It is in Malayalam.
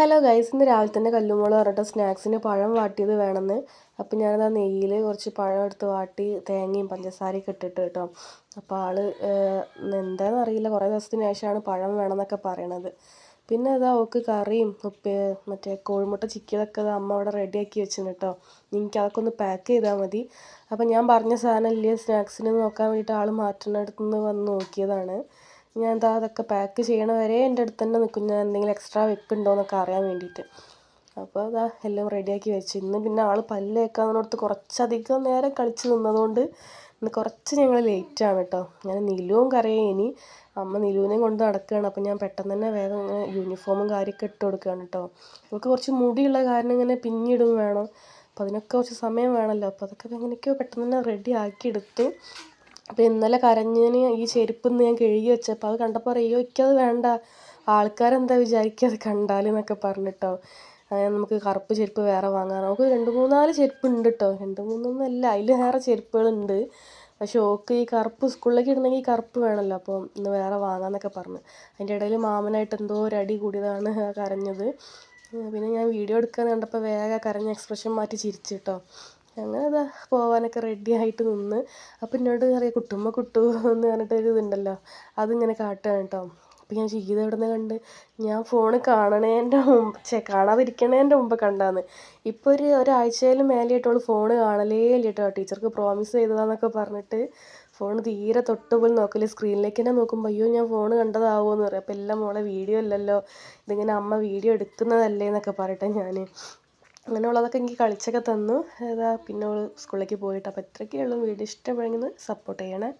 ഹലോ ഗൈസ്, ഇന്ന് രാവിലെ തന്നെ കല്ലുമോള് പറഞ്ഞിട്ട് സ്നാക്സിന് പഴം വാട്ടിയത് വേണമെന്ന്. അപ്പം ഞാനത് ആ നെയ്യിൽ കുറച്ച് പഴം എടുത്ത് വാട്ടി തേങ്ങയും പഞ്ചസാരയൊക്കെ ഇട്ടിട്ട് കേട്ടോ. അപ്പോൾ എന്താണെന്ന് അറിയില്ല, കുറേ ദിവസത്തിന് ശേഷമാണ് പഴം വേണമെന്നൊക്കെ പറയണത്. പിന്നെ അതാ അവൾക്ക് കറിയും മറ്റേ കോഴിമുട്ട ചിക്കിയതൊക്കെ അമ്മ അവിടെ റെഡിയാക്കി വെച്ചിന് കേട്ടോ. എനിക്ക് അതൊക്കെ ഒന്ന് പാക്ക് ചെയ്താൽ മതി. അപ്പം ഞാൻ പറഞ്ഞ സാധനം ഇല്ലേ സ്നാക്സിന് നോക്കാൻ വേണ്ടിയിട്ട് ആൾ മാറ്റുന്നിടത്തു നിന്ന് വന്ന് നോക്കിയതാണ്. ഞാൻ അതൊക്കെ പാക്ക് ചെയ്യണ വരെ എൻ്റെ അടുത്ത് തന്നെ നിൽക്കും, ഞാൻ എന്തെങ്കിലും എക്സ്ട്രാ വെക്കുന്നുണ്ടോ എന്നൊക്കെ അറിയാൻ വേണ്ടിയിട്ട്. അപ്പോൾ എല്ലാം റെഡിയാക്കി വെച്ചു. ഇന്ന് പിന്നെ ആൾ പല്ല് തേക്കാന്നോർത്ത് കുറച്ചധികം നേരം കളിച്ച് നിന്നതുകൊണ്ട് ഇന്ന് കുറച്ച് ഞങ്ങൾ ലേറ്റാണ് കേട്ടോ. ഞാൻ നിലുവും കരയേനി, അമ്മ നിലുവിനെയും കൊണ്ട് നടക്കുകയാണ്. അപ്പോൾ ഞാൻ പെട്ടെന്ന് തന്നെ വേഗം ഇങ്ങനെ യൂണിഫോമും കാര്യമൊക്കെ ഇട്ട് കൊടുക്കുകയാണ് കേട്ടോ. നമുക്ക് കുറച്ച് മുടിയുള്ള കാരണം ഇങ്ങനെ പിന്നിടും വേണം, അപ്പോൾ അതിനൊക്കെ കുറച്ച് സമയം വേണമല്ലോ. അപ്പോൾ അതൊക്കെ എങ്ങനെയൊക്കെയോ പെട്ടെന്ന് തന്നെ റെഡി ആക്കി എടുത്തു. അപ്പോൾ ഇന്നലെ കരഞ്ഞതിന് ഈ ചെരുപ്പിന്ന് ഞാൻ കഴുകി വെച്ചപ്പോൾ അത് കണ്ടപ്പോൾ പറയും, എനിക്കത് വേണ്ട, ആൾക്കാരെന്താ വിചാരിക്കുക അത് കണ്ടാൽ എന്നൊക്കെ പറഞ്ഞിട്ടോ. അങ്ങനെ നമുക്ക് കറുപ്പ് ചെരുപ്പ് വേറെ വാങ്ങാം. നമുക്ക് 2-3-4 ചെരുപ്പ് ഉണ്ട് കേട്ടോ, 2-3 അതിൽ വേറെ ചെരുപ്പുകളുണ്ട്. പക്ഷെ ഓക്ക് ഈ കറുപ്പ് സ്കൂളിലേക്ക് ഇടണമെങ്കിൽ കറുപ്പ് വേണമല്ലോ, അപ്പോൾ ഇന്ന് വേറെ വാങ്ങാമെന്നൊക്കെ പറഞ്ഞു. അതിൻ്റെ ഇടയിൽ മാമനായിട്ട് എന്തോ ഒരു അടി കൂടിയതാണ് കരഞ്ഞത്. പിന്നെ ഞാൻ വീഡിയോ എടുക്കാന്ന് കണ്ടപ്പോൾ വേഗം കരഞ്ഞ എക്സ്പ്രഷൻ മാറ്റി ചിരിച്ചു കേട്ടോ. അങ്ങനെ പോകാനൊക്കെ റെഡി ആയിട്ട് നിന്ന്. അപ്പം എന്നോട് അറിയാം കുട്ടുമ്മ കുട്ടു എന്ന് പറഞ്ഞിട്ടൊരു ഇതുണ്ടല്ലോ, അതിങ്ങനെ കാട്ടുകയാണ് കേട്ടോ. അപ്പം ഞാൻ ചെയ്ത് എവിടെ നിന്ന് കണ്ട്, ഞാൻ ഫോണ് കാണാതിരിക്കണേൻ്റെ മുമ്പ് കണ്ടാന്ന്. ഇപ്പോൾ ഒരാഴ്ചയിലും മേലെയായിട്ടുള്ളൂ ഫോണ് കാണലേ ഇല്ല കേട്ടോ. ടീച്ചർക്ക് പ്രോമിസ് ചെയ്തതാന്നൊക്കെ പറഞ്ഞിട്ട് ഫോൺ തീരെ തൊട്ട് പോലും നോക്കില്ല. സ്ക്രീനിലേക്ക് തന്നെ നോക്കുമ്പോൾ അയ്യോ ഞാൻ ഫോൺ കണ്ടതാവുമോ എന്ന് പറയും. അപ്പോൾ എല്ലാം മോളെ വീഡിയോ അല്ലല്ലോ, ഇതിങ്ങനെ അമ്മ വീഡിയോ എടുക്കുന്നതല്ലേ എന്നൊക്കെ പറയട്ടെ ഞാൻ. അങ്ങനെയുള്ളതൊക്കെ എനിക്ക് കളിച്ചൊക്കെ തന്നു. പിന്നെ അവൾ സ്കൂളിലേക്ക് പോയിട്ട്. അപ്പോൾ ഇത്രയൊക്കെ ഉള്ളൂ. വീഡിയോ ഇഷ്ടപ്പെടുമെങ്കിൽ സപ്പോർട്ട് ചെയ്യണേ.